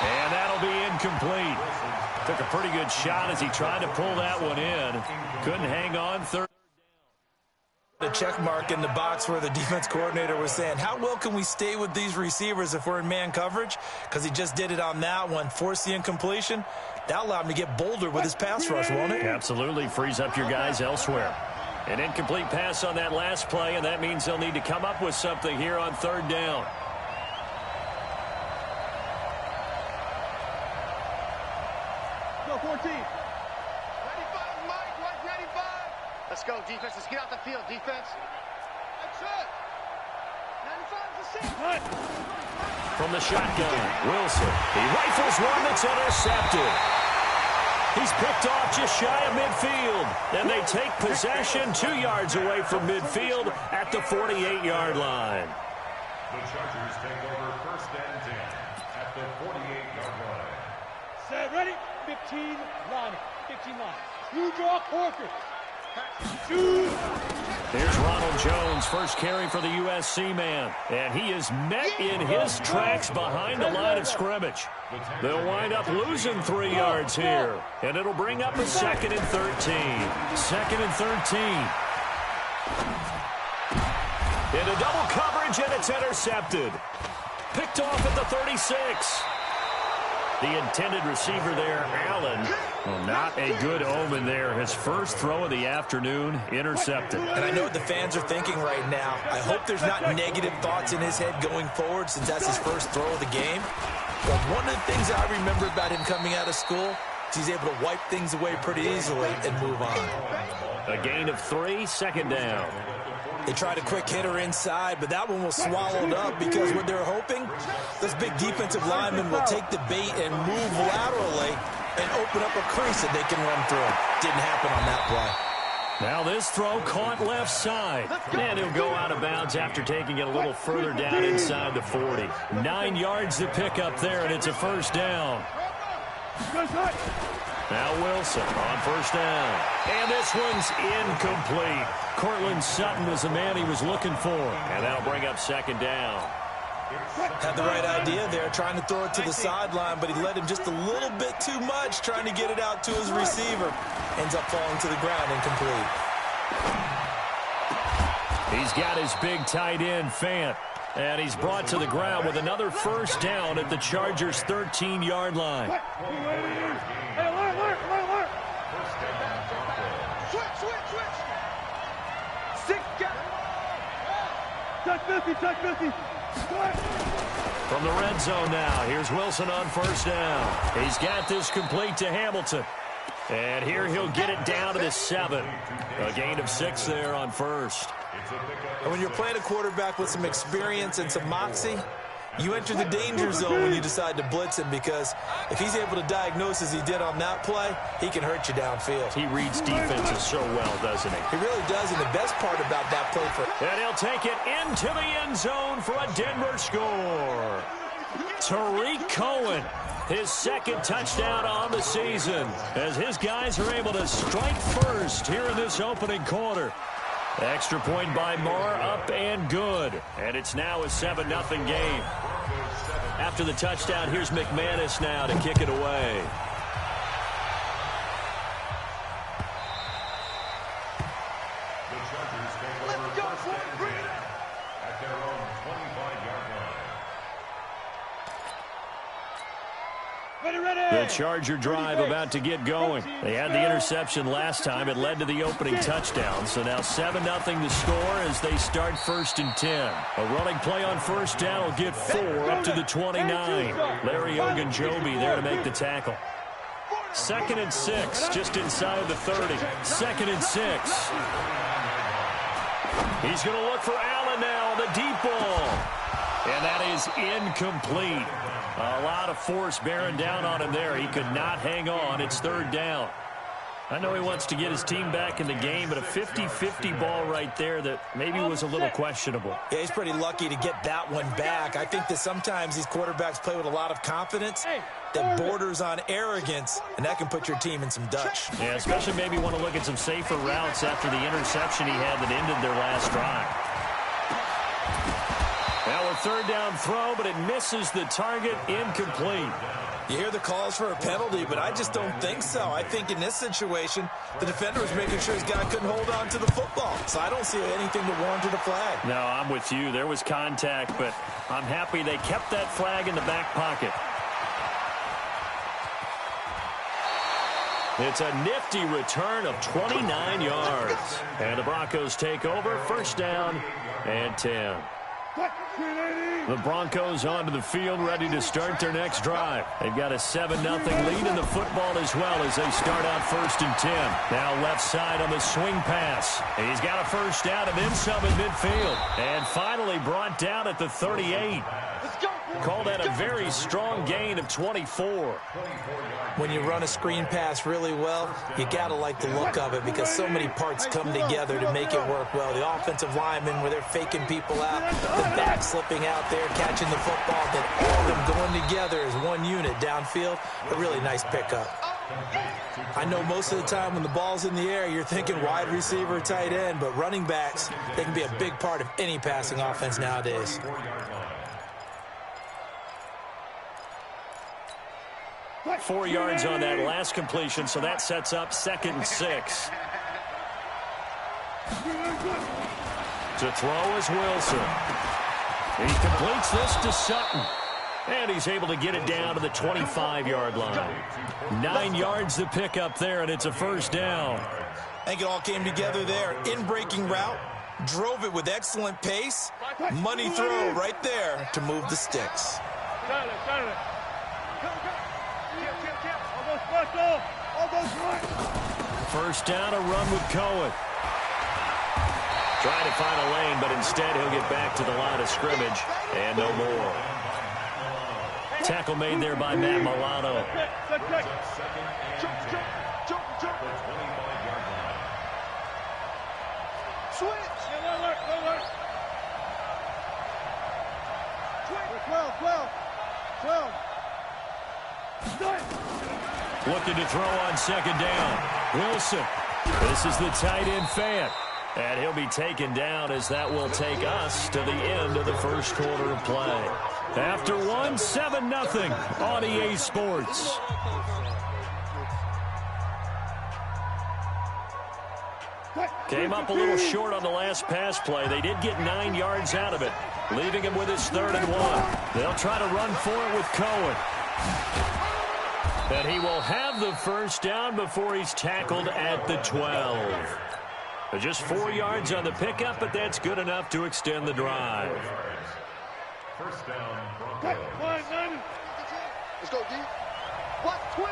And that'll be incomplete. Took a pretty good shot as he tried to pull that one in. Couldn't hang on. Third. A check mark in the box where the defense coordinator was saying, how well can we stay with these receivers if we're in man coverage? Because he just did it on that one, forced the incompletion. That allowed him to get bolder with his pass rush, won't it? Absolutely. Frees up your guys elsewhere. An incomplete pass on that last play, and that means they'll need to come up with something here on third down. Go 14. 95, Mike. Watch 95. Let's go, defense. Let's get out the field, defense. That's it. 95 is the set. From the shotgun, Wilson. He rifles one that's intercepted. He's picked off just shy of midfield. And they take possession 2 yards away from midfield at the 48-yard line. The Chargers take over first and 10 at the 48-yard line. Set, ready? 15 line. 15 line. You draw Corker. Shoot. Here's Ronald Jones, first carry for the USC man. And he is met in his tracks behind the line of scrimmage. They'll wind up losing 3 yards here. And it'll bring up a 2nd and 13. 2nd and 13. Into double coverage, and it's intercepted. Picked off at the 36. The intended receiver there, Allen. Well, not a good omen there. His first throw of the afternoon, intercepted. And I know what the fans are thinking right now. I hope there's not negative thoughts in his head going forward since that's his first throw of the game. But one of the things I remember about him coming out of school is he's able to wipe things away pretty easily and move on. A gain of 3, 2nd down. They tried a quick hitter inside, but that one was swallowed up because what they're hoping, this big defensive lineman will take the bait and move laterally and open up a crease that they can run through. Didn't happen on that play. Now this throw caught left side. And he'll go out of bounds after taking it a little further down inside the 40. 9 yards to pick up there, and it's a first down. Now Wilson on first down. And this one's incomplete. Cortland Sutton was the man he was looking for. And that'll bring up 2nd down. Had the right idea there, trying to throw it to the sideline, but he let him just a little bit too much, trying to get it out to his receiver. Ends up falling to the ground, incomplete. He's got his big tight end, Fant. And he's brought to the ground with another first down at the Chargers' 13-yard line. Hey, alert. Switch. Touch 50. From the red zone now, here's Wilson on first down. He's got this complete to Hamilton. And here he'll get it down to the 7. A gain of 6 there on first. And when you're playing a quarterback with some experience and some moxie, you enter the danger zone when you decide to blitz him, because if he's able to diagnose as he did on that play, he can hurt you downfield. He reads defenses so well, doesn't he? He really does, and the best part about that play for... And he'll take it into the end zone for a Denver score. Tariq Cohen, his 2nd touchdown on the season, as his guys are able to strike first here in this opening quarter. Extra point by Marr, up and good. And it's now a 7-0 game. After the touchdown, here's McManus now to kick it away. The Chargers take over first and 10 at their own 25-yard line. The Charger drive about to get going. They had the interception last time. It led to the opening touchdown. So now 7-0 to score as they start 1st and 10. A running play on first down will get 4 up to the 29. Larry Ogunjobi there to make the tackle. 2nd and 6, just inside the 30. 2nd and 6. He's going to look for Allen now, the deep ball. And that is incomplete. A lot of force bearing down on him there. He could not hang on. It's 3rd down. I know he wants to get his team back in the game, but a 50-50 ball right there that maybe was a little questionable. Yeah, he's pretty lucky to get that one back. I think that sometimes these quarterbacks play with a lot of confidence that borders on arrogance, and that can put your team in some Dutch. Yeah, especially maybe want to look at some safer routes after the interception he had that ended their last drive. Now a 3rd down throw, but it misses the target, incomplete. You hear the calls for a penalty, but I just don't think so. I think in this situation, the defender was making sure his guy couldn't hold on to the football. So I don't see anything to warrant a flag. No, I'm with you. There was contact, but I'm happy they kept that flag in the back pocket. It's a nifty return of 29 yards. And the Broncos take over, first down and 10. The Broncos onto the field, ready to start their next drive. They've got a 7-0 lead in the football as well as they start out first and 10. Now left side on the swing pass. He's got a first down and then some in midfield. And finally brought down at the 38. Call that a very strong gain of 24. When you run a screen pass really well, you got to like the look of it because so many parts come together to make it work well. The offensive linemen, where they're faking people out, the back slipping out there, catching the football, then all of them going together as one unit downfield. A really nice pickup. I know most of the time when the ball's in the air, you're thinking wide receiver, tight end, but running backs, they can be a big part of any passing offense nowadays. 4 yards on that last completion, so that sets up 2nd and 6. To throw is Wilson. He completes this to Sutton. And he's able to get it down to the 25-yard line. 9 yards to pick up there, and it's a first down. I think it all came together there. In-breaking route, drove it with excellent pace. Money throw right there to move the sticks. First down, a run with Cohen. Trying to find a lane, but instead he'll get back to the line of scrimmage, and no more. Tackle made there by Matt Milano. Switch. 12. Looking to throw on second down. Wilson. This is the tight end Fant. And he'll be taken down as that will take us to the end of the first quarter of play. After one, 7-0 on EA Sports. Came up a little short on the last pass play. They did get 9 yards out of it, leaving him with his 3rd and 1. They'll try to run for it with Cohen. And he will have the first down before he's tackled at the 12. Just 4 yards on the pickup, but that's good enough to extend the drive. First down, Broncos. Let's go, D. Watch twins.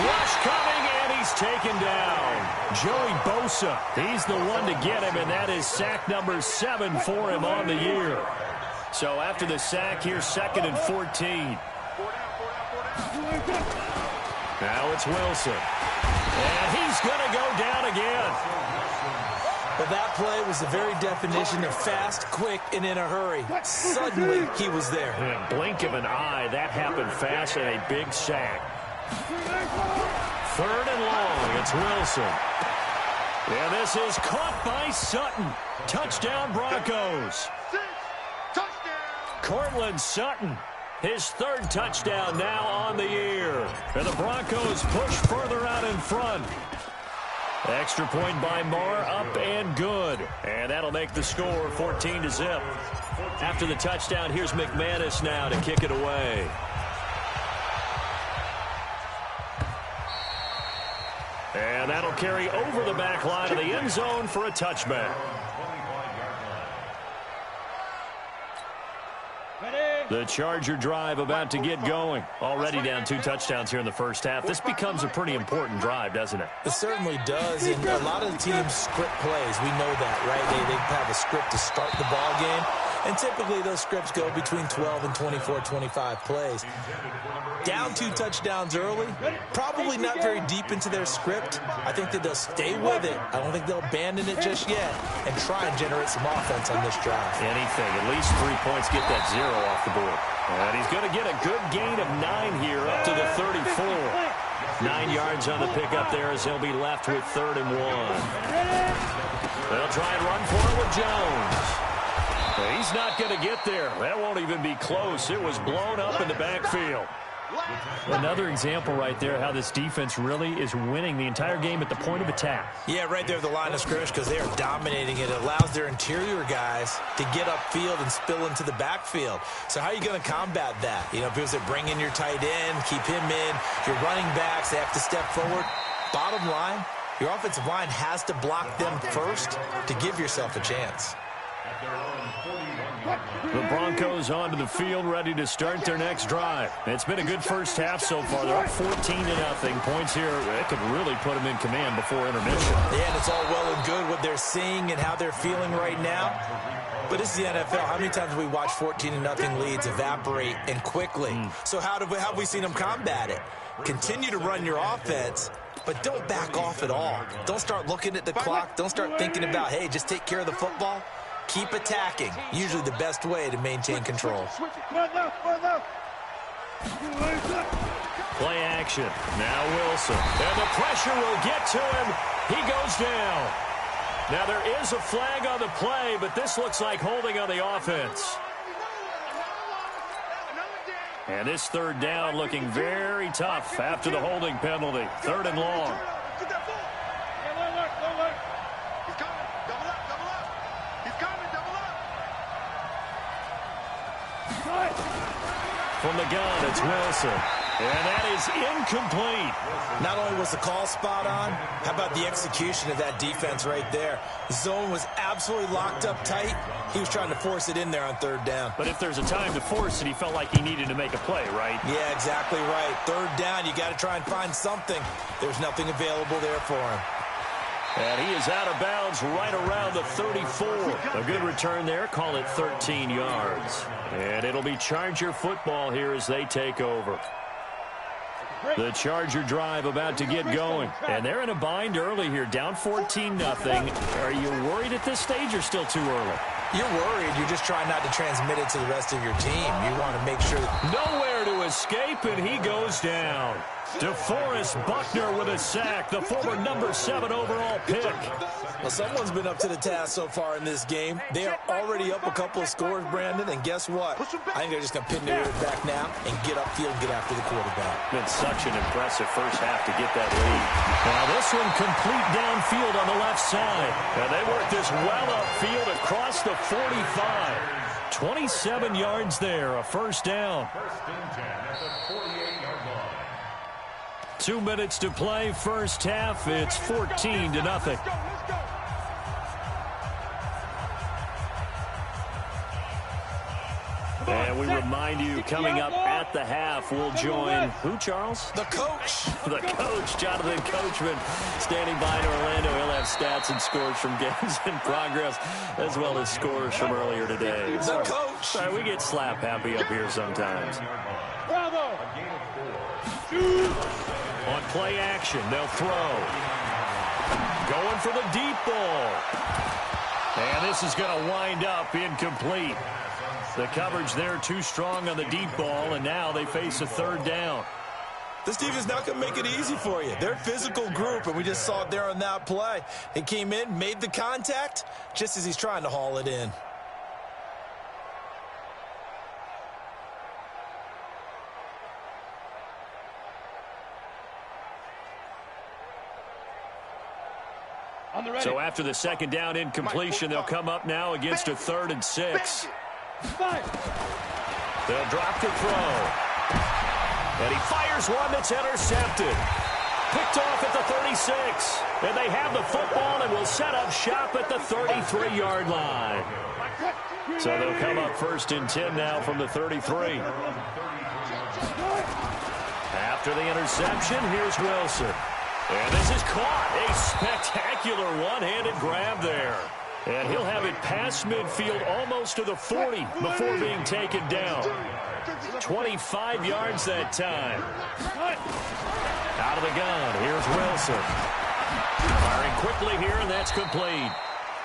Rush coming, and he's taken down. Joey Bosa, he's the one to get him, and that is sack number 7 for him on the year. So after the sack, here's 2nd and 14. Now it's Wilson. And he's going to go down again. But that play was the very definition of fast, quick, and in a hurry. Suddenly, he was there. In a blink of an eye, that happened fast and a big sack. 3rd and long, it's Wilson. And this is caught by Sutton. Touchdown, Broncos. Cortland Sutton, his 3rd touchdown now on the year. And the Broncos push further out in front. Extra point by Marr, up and good. And that'll make the score 14-0. After the touchdown, here's McManus now to kick it away. And that'll carry over the back line of the end zone for a touchback. The Charger drive about to get going. Already down 2 touchdowns here in the first half. This becomes a pretty important drive, doesn't it? It certainly does, and a lot of the teams script plays. We know that, right? They have a script to start the ball game, and typically those scripts go between 12 and 24, 25 plays. Down 2 touchdowns early, probably not very deep into their script. I think that they'll stay with it. I don't think they'll abandon it just yet and try and generate some offense on this drive. Anything, at least 3 points, get that 0 off the board. And he's going to get a good gain of 9 here up to the 34. 9 yards on the pickup there as he'll be left with 3rd and 1. They'll try and run for it with Jones. He's not going to get there. That won't even be close. It was blown up in the backfield. Another example right there how this defense really is winning the entire game at the point of attack. Yeah, right there at the line of scrimmage because they are dominating it. It allows their interior guys to get upfield and spill into the backfield. So how are you going to combat that? You know, people say bring in your tight end, keep him in. Your running backs, they have to step forward. Bottom line, your offensive line has to block them first to give yourself a chance. The Broncos onto the field, ready to start their next drive. It's been a good first half so far. They're up 14-0. Points here, it could really put them in command before intermission. Yeah, and it's all well and good what they're seeing and how they're feeling right now. But this is the NFL. How many times have we watched 14-0 leads evaporate and quickly? So how have we seen them combat it? Continue to run your offense, but don't back off at all. Don't start looking at the clock. Don't start thinking about, hey, just take care of the football. Keep attacking. Usually the best way to maintain control. Play action. Now Wilson. And the pressure will get to him. He goes down. Now there is a flag on the play, but this looks like holding on the offense. And this third down looking very tough after the holding penalty. 3rd and long. From the gun, it's Wilson. And that is incomplete. Not only was the call spot on, how about the execution of that defense right there? The zone was absolutely locked up tight. He was trying to force it in there on 3rd down. But if there's a time to force it, he felt like he needed to make a play, right? Yeah, exactly right. 3rd down, you got to try and find something. There's nothing available there for him. And he is out of bounds right around the 34. A good return there. Call it 13 yards. And it'll be Charger football here as they take over. The Charger drive about to get going. And they're in a bind early here, down 14-0. Are you worried at this stage or still too early? You're worried. You're just trying not to transmit it to the rest of your team. You want to make sure. Nowhere to escape, and he goes down. DeForest Buckner with a sack, the former number 7 overall pick. Well, someone's been up to the task so far in this game. They are already up a couple of scores, Brandon, and guess what? I think they're just going to pin their ears back now and get upfield and get after the quarterback. Been such an impressive first half to get that lead. Now this one complete downfield on the left side. And they work this well upfield across the 45. 27 yards there, a first down. 2 minutes to play, first half. It's 14-0. And we remind you, coming up at the half, we'll join who, Charles? The coach. The coach, Jonathan Coachman, standing by in Orlando. He'll have stats and scores from games in progress, as well as scores from earlier today. The coach. Sorry, we get slap happy up here sometimes. Bravo. On play action, they'll throw. Going for the deep ball. And this is going to wind up incomplete. The coverage there too strong on the deep ball, and now they face a 3rd down. This team is not going to make it easy for you. They're a physical group, and we just saw it there on that play. He came in, made the contact, just as he's trying to haul it in. So after the 2nd down incompletion, they'll come up now against a 3rd and 6. They'll drop the throw. And he fires one that's intercepted. Picked off at the 36. And they have the football and will set up shop at the 33-yard line. So they'll come up 1st and 10 now from the 33. After the interception, here's Wilson. And this is caught. A spectacular one-handed grab there. And he'll have it past midfield almost to the 40 before being taken down. 25 yards that time. Out of the gun, here's Wilson. Firing quickly here, and that's complete.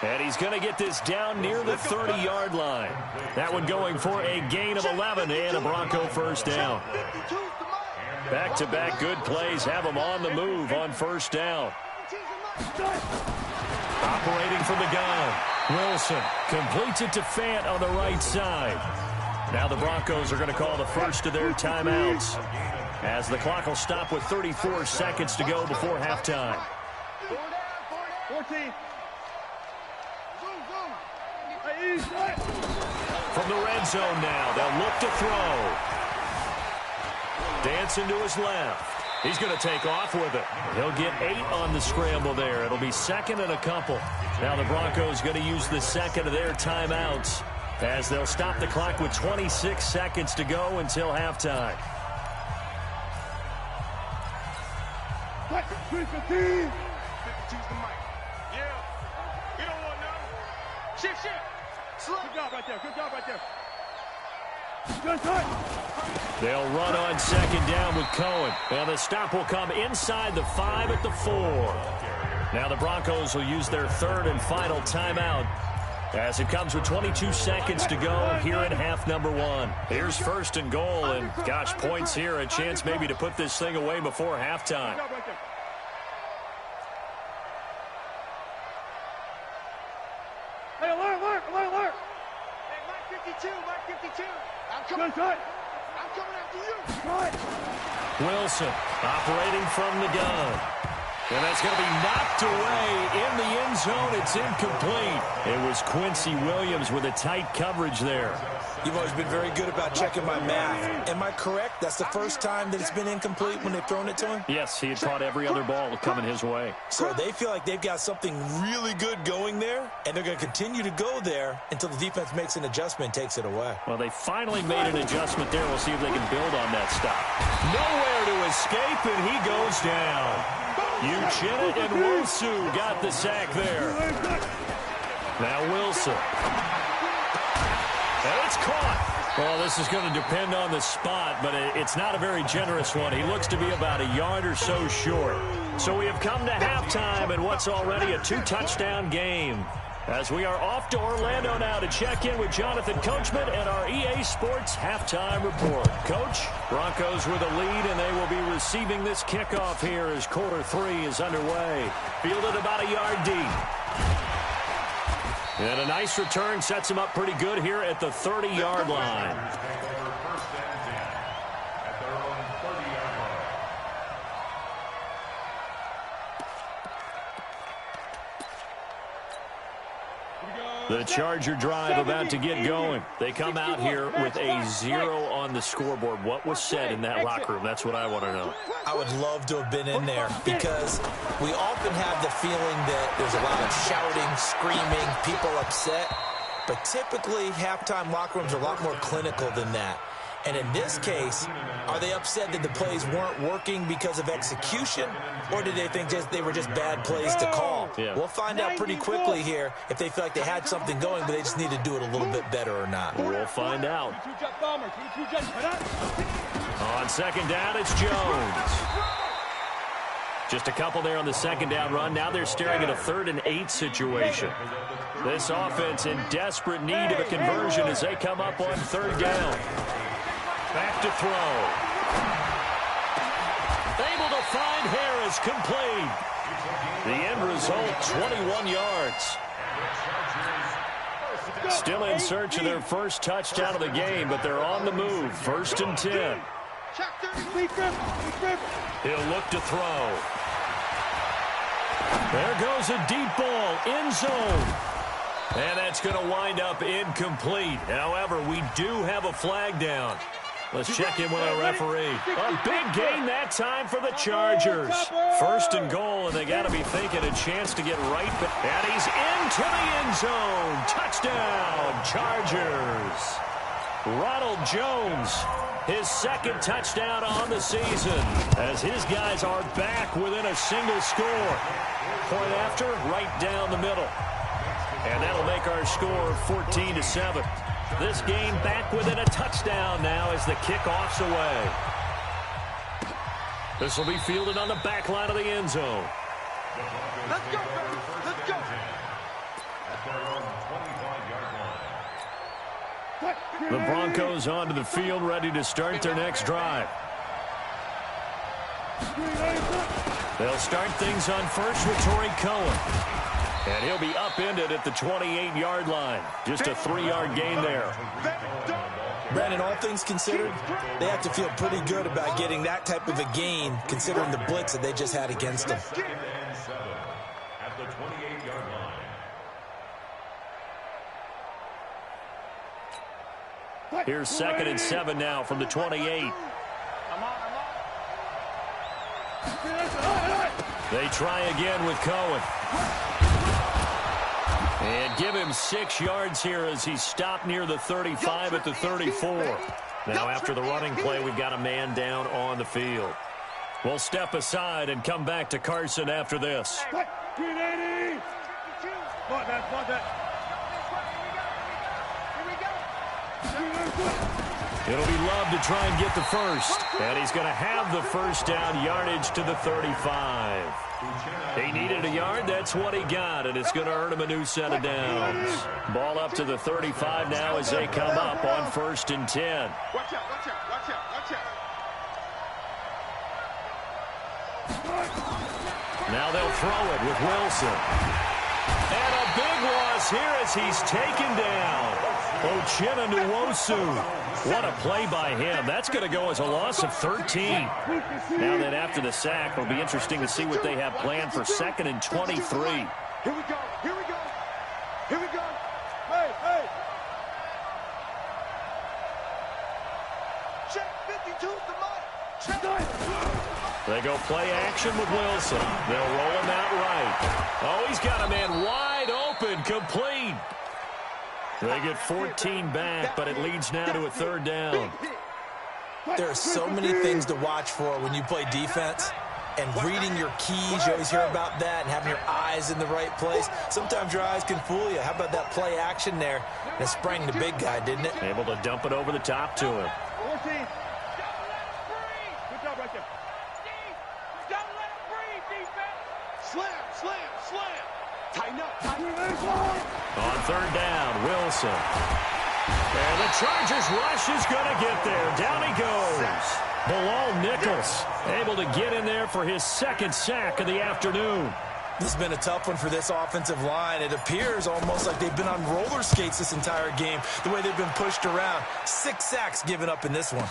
And he's going to get this down near the 30-yard line. That one going for a gain of 11 and a Bronco first down. Back-to-back good plays have them on the move on first down. Operating from the gun. Wilson completes it to Fant on the right side. Now the Broncos are going to call the first of their timeouts, as the clock will stop with 34 seconds to go before halftime. 14. From the red zone now, they'll look to throw. Dancing to his left. He's going to take off with it. He'll get 8 on the scramble there. It'll be second and a couple. Now the Broncos going to use the second of their timeouts, as they'll stop the clock with 26 seconds to go until halftime. Choose the mic. Yeah. We don't want none. Shift. Good job right there. Good time. They'll run on second down with Cohen. And the stop will come inside the 5 at the 4. Now the Broncos will use their third and final timeout, as it comes with 22 seconds to go here in half number 1. Here's first and goal, and gosh, points here, a chance maybe to put this thing away before halftime. Hey, alert. Hey, Mike 52. I'm coming after you. Wilson operating from the gun. And that's going to be knocked away in the end zone. It's incomplete. It was Quincy Williams with a tight coverage there. You've always been very good about checking my math. Am I correct? That's the first time that it's been incomplete when they've thrown it to him? Yes, he had caught every other ball coming his way. So they feel like they've got something really good going there, and they're going to continue to go there until the defense makes an adjustment and takes it away. Well, they finally made an adjustment there. We'll see if they can build on that stop. Nowhere to escape, and he goes down. Uchenna and Wosu got the sack there. Now Wilson. And it's caught. Well, this is going to depend on the spot, but it's not a very generous one. He looks to be about a yard or so short. So we have come to halftime in what's already a 2-touchdown game, as we are off to Orlando now to check in with Jonathan Coachman and our EA Sports halftime report. Coach, Broncos with a lead, and they will be receiving this kickoff here as quarter 3 is underway. Fielded about a yard deep. And a nice return sets him up pretty good here at the 30-yard line. The Charger drive about to get going. They come out here with a 0 on the scoreboard. What was said in that locker room? That's what I want to know. I would love to have been in there, because we often have the feeling that there's a lot of shouting, screaming, people upset. But typically, halftime locker rooms are a lot more clinical than that. And in this case, are they upset that the plays weren't working because of execution, or did they think they were just bad plays to call? Yeah. We'll find out pretty quickly here if they feel like they had something going, but they just need to do it a little bit better or not. We'll find out. On second down, it's Jones. Just a couple there on the second down run. Now they're staring at a 3rd and 8 situation. This offense in desperate need of a conversion as they come up on 3rd down. Back to throw. Able to find Harris, complete. The end result, 21 yards. Still in search of their first touchdown of the game, but they're on the move. 1st and 10. He'll look to throw. There goes a deep ball, end zone. And that's going to wind up incomplete. However, we do have a flag down. Let's check in with our referee. A big gain that time for the Chargers. 1st and goal, and they got to be thinking a chance to get right back. And he's into the end zone. Touchdown, Chargers. Ronald Jones, his 2nd touchdown on the season, as his guys are back within a single score. Point after, right down the middle. And that'll make our score 14-7. This game back within a touchdown now as the kickoff's away. This will be fielded on the back line of the end zone. Let's go, baby. Let's go. The Broncos onto the field, ready to start their next drive. They'll start things on first with Torrey Cohen. And he'll be upended at the 28-yard line. Just a 3-yard gain there. Brandon, all things considered, they have to feel pretty good about getting that type of a gain, considering the blitz that they just had against them. At the 28-yard line. Here's 2nd and 7 now from the 28. They try again with Cohen. And give him 6 yards here as he stopped near the 35 at the 34. Now after the running play, we've got a man down on the field. We'll step aside and come back to Carson after this. It'll be Love to try and get the first. And he's going to have the first down, yardage to the 35. He needed a yard. That's what he got, and it's going to earn him a new set of downs. Ball up to the 35 now as they come up on 1st and 10. Watch out, watch out, watch out, watch out. Now they'll throw it with Wilson. And a big loss here as he's taken down. Uchenna Nwosu. What a play by him. That's going to go as a loss of 13. Now that after the sack, it'll be interesting to see what they have planned for 2nd and 23. Here we go, here we go, here we go. Hey, hey. Check 52 the mark. Check. They go play action with Wilson. They'll roll him out right. Oh, he's got a man wide open, complete. They get 14 back, but it leads now to a 3rd down. There are so many things to watch for when you play defense. And reading your keys, you always hear about that, and having your eyes in the right place. Sometimes your eyes can fool you. How about that play action there? And it sprang the big guy, didn't it? Able to dump it over the top to him. 14. Good job right there. Don't let him breathe, defense. Slam, slam, slam. Tighten up, tighten up. On 3rd down, Wilson. And the Chargers rush is going to get there. Down he goes. Bilal Nichols able to get in there for his 2nd sack of the afternoon. This has been a tough one for this offensive line. It appears almost like they've been on roller skates this entire game, the way they've been pushed around. 6 sacks given up in this one.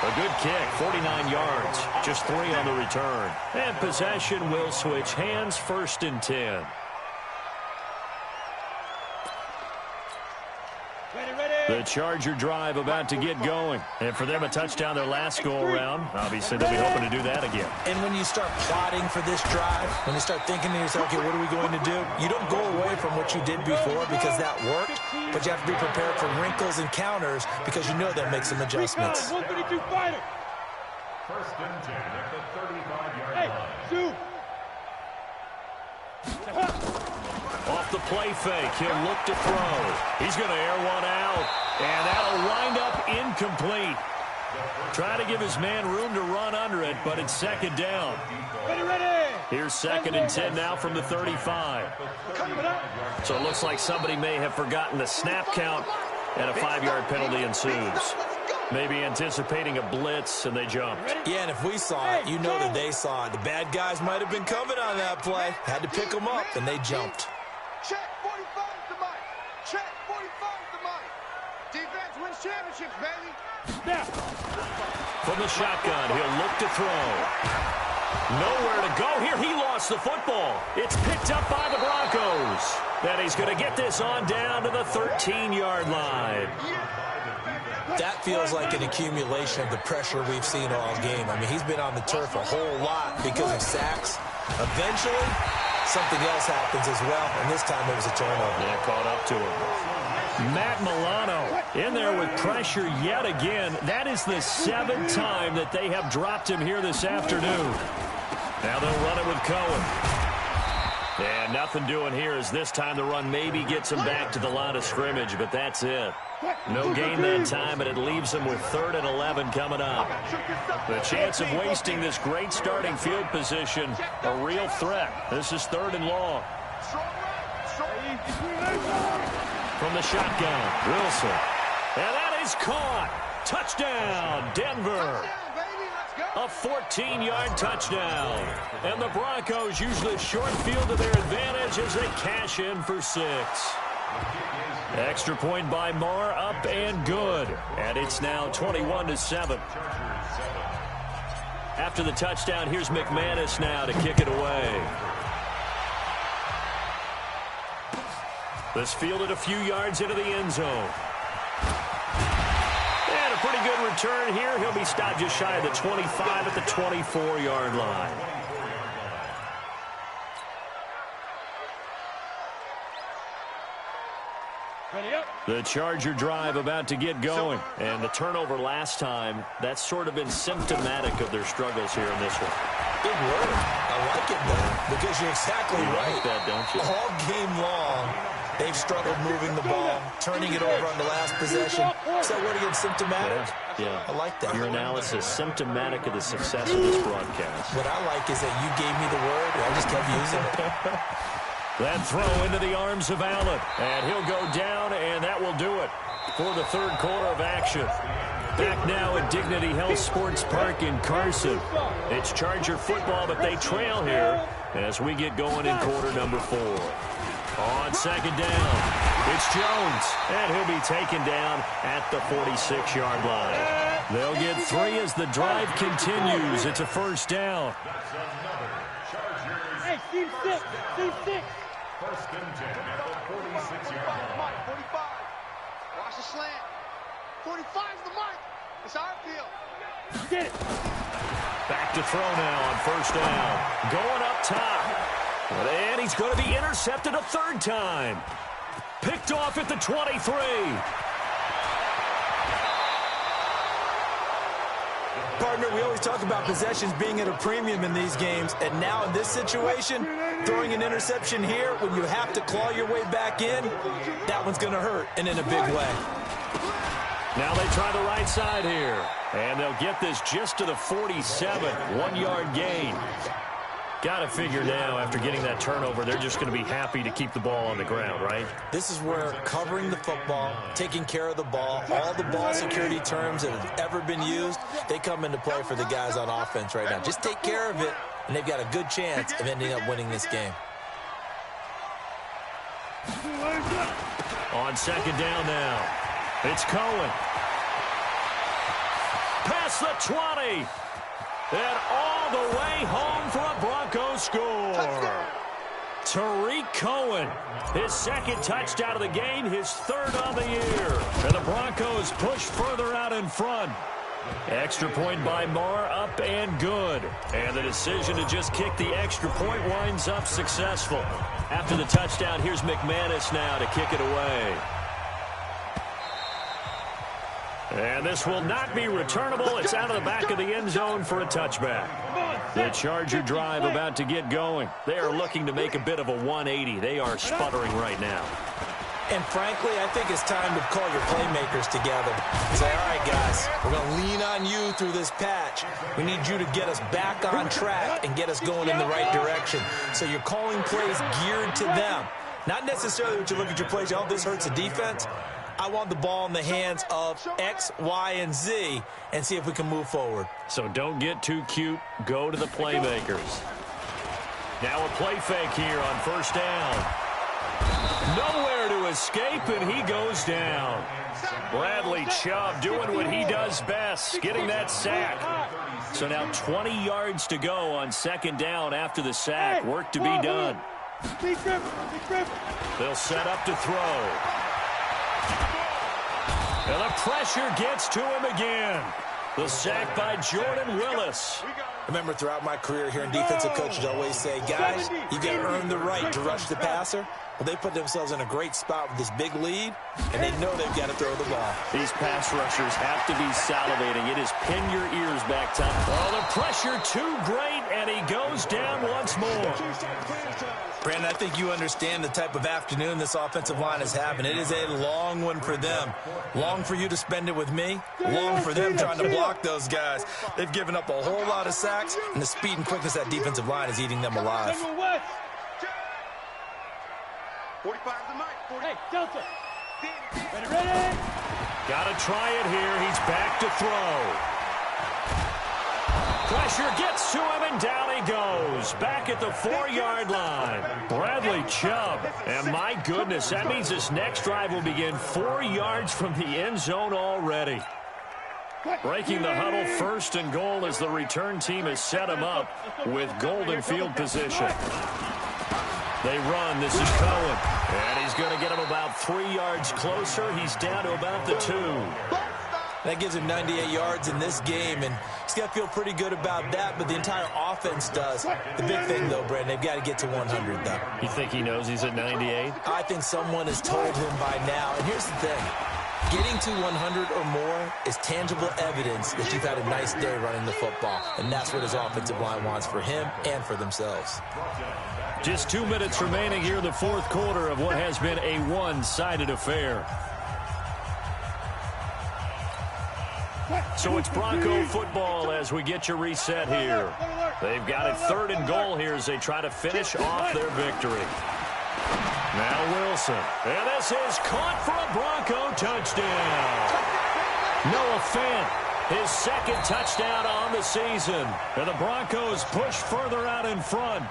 A good kick, 49 yards, just 3 on the return. And possession will switch hands, 1st and 10. The Charger drive about to get going. And for them, a touchdown their last go-around. Obviously, they'll be hoping to do that again. And when you start plotting for this drive, when you start thinking to yourself, okay, what are we going to do? You don't go away from what you did before because that worked, but you have to be prepared for wrinkles and counters because you know they'll make some adjustments. 132 fighter. 1st and 10 at the 35-yard Hey, line. shoot. Off the play fake, he'll look to throw. He's going to air one out, and that'll wind up incomplete. Try to give his man room to run under it, but it's 2nd down. Ready, ready. Here's 2nd and 10 now from the 35. So it looks like somebody may have forgotten the snap count, and a 5-yard penalty ensues. Maybe anticipating a blitz, and they jumped. Yeah, and if we saw it, you know that they saw it. The bad guys might have been coming on that play. Had to pick them up, and they jumped. Check 45 the mic. Check 45 the mic. Defense wins championships, baby. Snap. From the shotgun, he'll look to throw. Nowhere to go here. He lost the football. It's picked up by the Broncos. Then he's going to get this on down to the 13-yard line. That feels like an accumulation of the pressure we've seen all game. I mean, he's been on the turf a whole lot because of sacks. Eventually, something else happens as well, and this time it was a turnover. Yeah, caught up to him. Matt Milano in there with pressure yet again. That is the 7th time that they have dropped him here this afternoon. Now they'll run it with Cohen. And nothing doing here as this time the run maybe gets him back to the line of scrimmage, but that's it. No gain that time, and it leaves them with 3rd and 11 coming up. The chance of wasting this great starting field position, a real threat. This is 3rd and long. From the shotgun, Wilson. And that is caught. Touchdown, Denver. Touchdown, baby. Let's go. A 14-yard touchdown. And the Broncos use the short field to their advantage as they cash in for 6. Extra point by Marr, up and good. And it's now 21-7. After the touchdown, here's McManus now to kick it away. This fielded a few yards into the end zone. And a pretty good return here. He'll be stopped just shy of the 25 at the 24-yard line. The Charger drive about to get going. And the turnover last time, that's sort of been symptomatic of their struggles here in this one. Big word. I like it, though, because you're exactly right. Like that, don't you? All game long, they've struggled moving the ball, turning it over on the last possession. So what again, symptomatic? Yeah. I like that. Your analysis, symptomatic of the success of this broadcast. What I like is that you gave me the word, and I just kept using it. That throw into the arms of Allen. And he'll go down, and that will do it for the third quarter of action. Back now at Dignity Health Sports Park in Carson. It's Charger football, but they trail here as we get going in quarter number 4. On second down, it's Jones, and he'll be taken down at the 46-yard line. They'll get 3 as the drive continues. It's a first down. Hey, team 6, team 6. First and 10 at the 46-yard line. 45. Watch the slant. 45's the mark. It's our field. Get it. Back to throw now on first down. Going up top. And he's going to be intercepted a third time. Picked off at the 23. Partner, we always talk about possessions being at a premium in these games, and now in this situation, throwing an interception here when you have to claw your way back in, that one's going to hurt, and in a big way. Now they try the right side here, and they'll get this just to the 47, 1-yard gain. Got to figure now, after getting that turnover, they're just going to be happy to keep the ball on the ground, right? This is where covering the football, taking care of the ball, all the ball security terms that have ever been used, they come into play for the guys on offense right now. Just take care of it, and they've got a good chance of ending up winning this game. On second down now, it's Cohen. Past the 20. And all the way home for a Broncos score. Tariq Cohen, his second touchdown of the game, his third on the year. And the Broncos push further out in front. Extra point by Marr, up and good. And the decision to just kick the extra point winds up successful. After the touchdown, here's McManus now to kick it away. And this will not be returnable. It's out of the back of the end zone for a touchback. The Charger drive about to get going. They are looking to make a bit of a 180. They are sputtering right now. And frankly, I think it's time to call your playmakers together. Say, all right, guys, we're going to lean on you through this patch. We need you to get us back on track and get us going in the right direction. So you're calling plays geared to them. Not necessarily when you look at your plays, oh, this hurts the defense. I want the ball in the hands of X, Y, and Z and see if we can move forward. So don't get too cute. Go to the playmakers. Now a play fake here on first down. Nowhere to escape, and he goes down. Bradley Chubb doing what he does best, getting that sack. So now 20 yards to go on second down after the sack. Work to be done. They'll set up to throw. And the pressure gets to him again. The sack by Jordan Willis. Remember, throughout my career here in defensive coaches always say, guys, you got to earn the right to rush the passer. Well, they put themselves in a great spot with this big lead, and they know they've got to throw the ball. These pass rushers have to be salivating. It is pin your ears back time. Oh, the pressure too great, and he goes down once more. Brandon, I think you understand the type of afternoon this offensive line is having. It is a long one for them. Long for you to spend it with me. Long for them trying to block those guys. They've given up a whole lot of sacks, and the speed and quickness of that defensive line is eating them alive. 45 the mic. Hey, Delta. Ready? Got to try it here. He's back to throw. Pressure gets to him, and down he goes. Back at the 4-yard line. Bradley Chubb. And my goodness, that means this next drive will begin 4 yards from the end zone already. Breaking the huddle, 1st and goal as the return team has set him up with golden field position. They run. This is Cohen. And he's going to get him about 3 yards closer. He's down to about the 2. That gives him 98 yards in this game, and he's got to feel pretty good about that, but the entire offense does. The big thing, though, Brandon, they've got to get to 100, though. You think he knows he's at 98? I think someone has told him by now. And here's the thing. Getting to 100 or more is tangible evidence that you've had a nice day running the football, and that's what his offensive line wants for him and for themselves. Just 2 minutes remaining here in the 4th quarter of what has been a one-sided affair. So it's Bronco football as we get you reset here. They've got it 3rd and goal here as they try to finish off their victory. Now Wilson. And this is caught for a Bronco touchdown. Noah Fant, his 2nd touchdown on the season. And the Broncos push further out in front.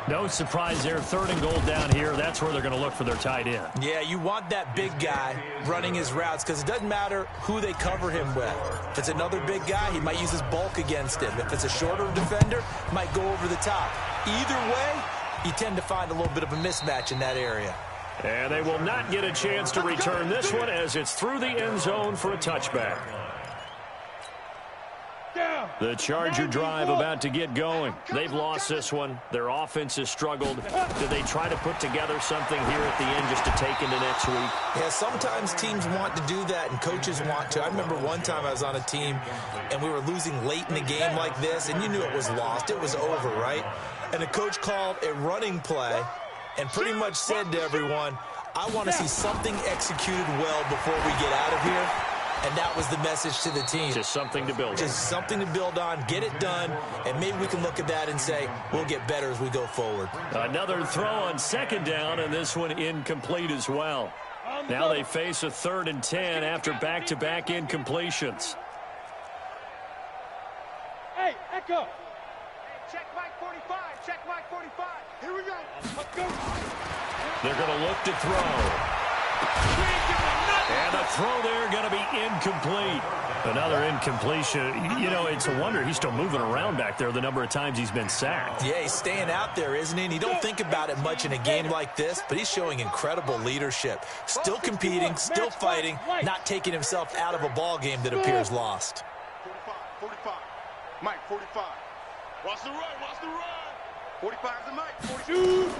No surprise there, 3rd and goal down here. That's where they're going to look for their tight end. Yeah, you want that big guy running his routes because it doesn't matter who they cover him with. If it's another big guy, he might use his bulk against him. If it's a shorter defender, he might go over the top. Either way, you tend to find a little bit of a mismatch in that area. And they will not get a chance to return this one as it's through the end zone for a touchback. The Charger drive about to get going. They've lost this one. Their offense has struggled. Do they try to put together something here at the end just to take into next week? Yeah, sometimes teams want to do that and coaches want to. I remember one time I was on a team and we were losing late in the game like this, and you knew it was lost. It was over, right? And the coach called a running play and pretty much said to everyone, I want to see something executed well before we get out of here. And that was the message to the team. Just something to build on. Just something to build on, get it done, and maybe we can look at that and say, we'll get better as we go forward. Another throw on 2nd down, and this one incomplete as well. Now they face a 3rd and 10 after back-to-back incompletions. Hey, Echo. Check Mike 45. Check Mike 45. Here we go. Let's go. They're going to look to throw. And the throw there going to be incomplete. Another incompletion. You know, it's a wonder he's still moving around back there the number of times he's been sacked. Yeah, he's staying out there, isn't he? And you don't think about it much in a game like this, but he's showing incredible leadership. Still competing, still fighting, not taking himself out of a ball game that appears lost. 45. Mike, 45. Watch the run. Watch the run. 45 is the Mike. 42.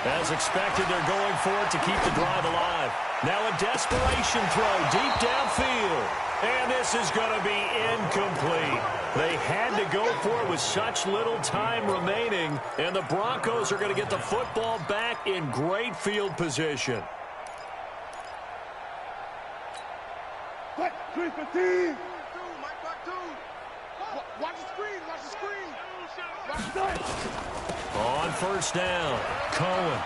As expected, they're going for it to keep the drive alive. Now a desperation throw deep downfield. And this is going to be incomplete. They had to go for it with such little time remaining. And the Broncos are going to get the football back in great field position. What? 3-15. Mike, back 2. Watch the screen. Watch the screen. Watch the On 1st down, Cohen.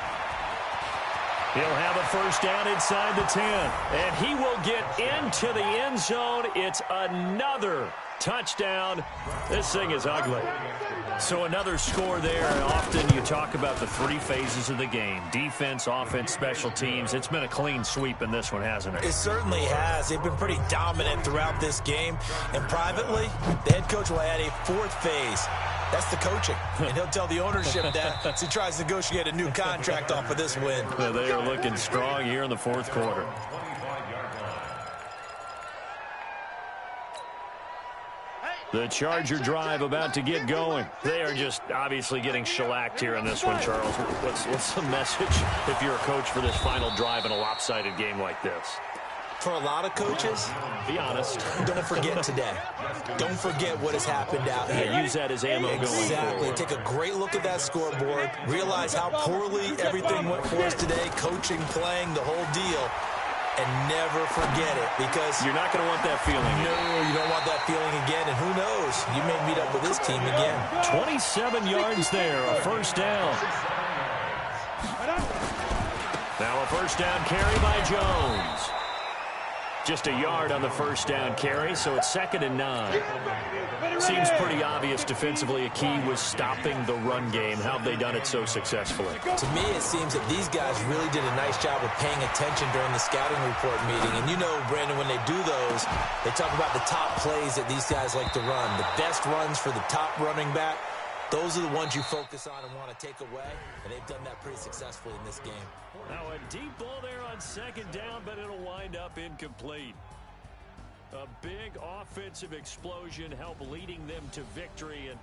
He'll have a 1st down inside the 10. And he will get into the end zone. It's another touchdown. This thing is ugly. So another score there. Often you talk about the 3 phases of the game. Defense, offense, special teams. It's been a clean sweep in this one, hasn't it? It certainly has. They've been pretty dominant throughout this game. And privately, the head coach will add a 4th phase. That's the coaching. And he'll tell the ownership that as he tries to negotiate a new contract off of this win. They are looking strong here in the 4th quarter. The Charger drive about to get going. They are just obviously getting shellacked here in this one, Charles. What's the message if you're a coach for this final drive in a lopsided game like this? For a lot of coaches, be honest. Don't forget today. Don't forget what has happened out here. Yeah, use that as ammo going forward. Exactly. Take a great look at that scoreboard. Realize how poorly everything went for us today. Coaching, playing, the whole deal. And never forget it, because you're not going to want that feeling again. No, you don't want that feeling again. And who knows? You may meet up with this team again. 27 yards there, a 1st down. Now a 1st down carry by Jones. Just a yard on the first down carry, so it's 2nd and 9. Seems pretty obvious defensively a key was stopping the run game. How have they done it so successfully? To me, it seems that these guys really did a nice job of paying attention during the scouting report meeting. And you know, Brandon, when they do those, they talk about the top plays that these guys like to run. The best runs for the top running back, those are the ones you focus on and want to take away. And they've done that pretty successfully in this game. Now a deep ball there on 2nd down, but it'll wind up incomplete. A big offensive explosion helped leading them to victory. And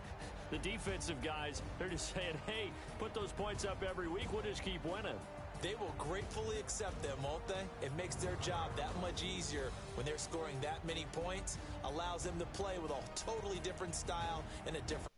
the defensive guys, they're just saying, hey, put those points up every week. We'll just keep winning. They will gratefully accept them, won't they? It makes their job that much easier when they're scoring that many points. Allows them to play with a totally different style and a different